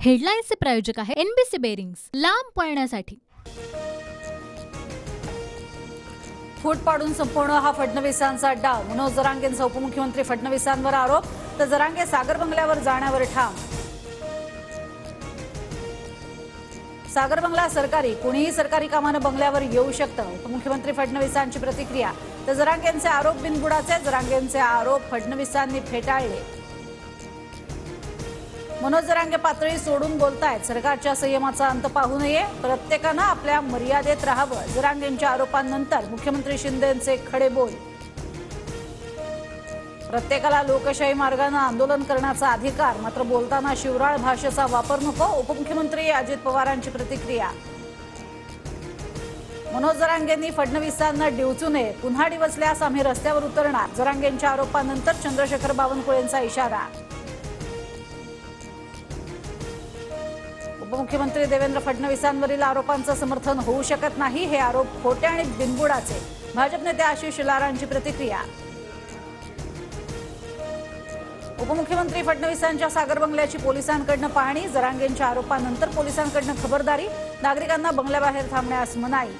हेडलाईन्सचे प्रायोजक आहे NBC bearings, लांब पळण्यासाठी। फूट पाडून संपवणं हा फडणवीसांचा डाव, मनोज जरांगेंचा उपमुख्यमंत्री फडणवीसांवर आरोप, तर जरांगे सागर बंगल्यावर जाण्यावर ठाम। सागर बंगला सरकारी, कोणीही सरकारी कामानं बंगल्यावर येऊ शकतं, उपमुख्यमंत्री फडणवीसांची प्रतिक्रिया। तर जरांगेंचे आरोप बिनबुडाचे, जरांगेंचे आरोप फडणवीसांनी फेटाळले। मनोज जरांगे पातळी सोडून बोलतायत, सरकारच्या संयमाचा अंत पाहू नये, प्रत्येकानं आपल्या मर्यादेत राहावं। जरांगेंच्या आरोपांनंतर मुख्यमंत्री शिंदेंचे खडे बोल। प्रत्येकाला लोकशाही मार्गाने आंदोलन करण्याचा अधिकार, मात्र बोलताना शिवराळ भाषेचा वापर नको, उपमुख्यमंत्री अजित पवारांची प्रतिक्रिया। मनोज जरांगेंनी फडणवीसांना डिवचू नये, पुन्हा डिवचल्यास आम्ही रस्त्यावर उतरणार, जरांगेंच्या आरोपांनंतर चंद्रशेखर बावनकुळेंचा इशारा। उपमुख्यमंत्री देवेंद्र फडणवीसांवरील आरोपांचं समर्थन होऊ शकत नाही, हे आरोप खोटे आणि बिनबुडाचे, भाजप नेते आशिष शेलारांची प्रतिक्रिया। उपमुख्यमंत्री फडणवीसांच्या सागर बंगल्याची पोलिसांकडून पाहणी, जरांगेंच्या आरोपांनंतर पोलिसांकडून खबरदारी, नागरिकांना बंगल्याबाहेर थांबण्यास मनाई।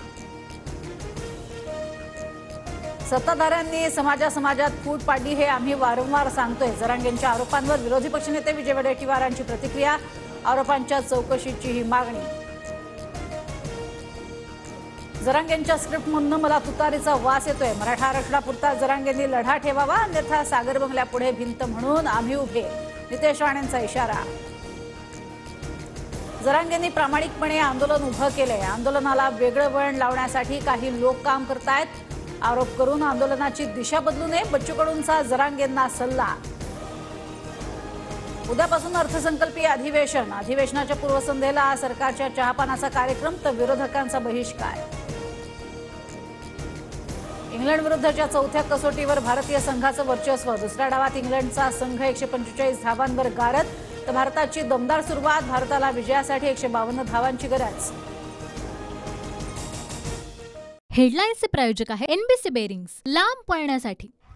सत्ताधाऱ्यांनी समाजात फूट पाडली हे आम्ही वारंवार सांगतोय, जरांगेंच्या आरोपांवर विरोधी पक्षनेते विजय वडेट्टीवारांची प्रतिक्रिया, आरोपांच्या चौकशीची ही मागणी। जरांगेंच्या स्क्रिप्टमधून मला तुतारीचा वास येतोय, मराठा आरक्षणापुरता जरांगेंनी लढा ठेवावा, अन्यथा सागर बंगल्यापुढे भिंत म्हणून आम्ही उभे, नितेश राणेंचा इशारा। जरांगेंनी प्रामाणिकपणे आंदोलन उभं केलंय, आंदोलनाला वेगळं वळण लावण्यासाठी काही लोक काम करतायत, आरोप करून आंदोलनाची दिशा बदलू नये, बच्चू कडूंचा जरांगेंना सल्ला। उद्यापासून अर्थसंकल्पीय अधिवेशनाच्या पूर्वसंध्येला सरकारच्या चहापानाचा कार्यक्रम, तर विरोधकांचा बहिष्कार। इंग्लंड विरुद्धच्या चौथ्या कसोटीवर भारतीय संघाचं वर्चस्व, दुसऱ्या डावात इंग्लंडचा संघ 145 धावांवर गारद, तर भारताची दमदार सुरुवात, भारताला विजयासाठी 152 धावांची गरज। हेडलाईन्सचे प्रायोजक आहे एनबीसी बेरिंग्स, लांब पळण्यासाठी।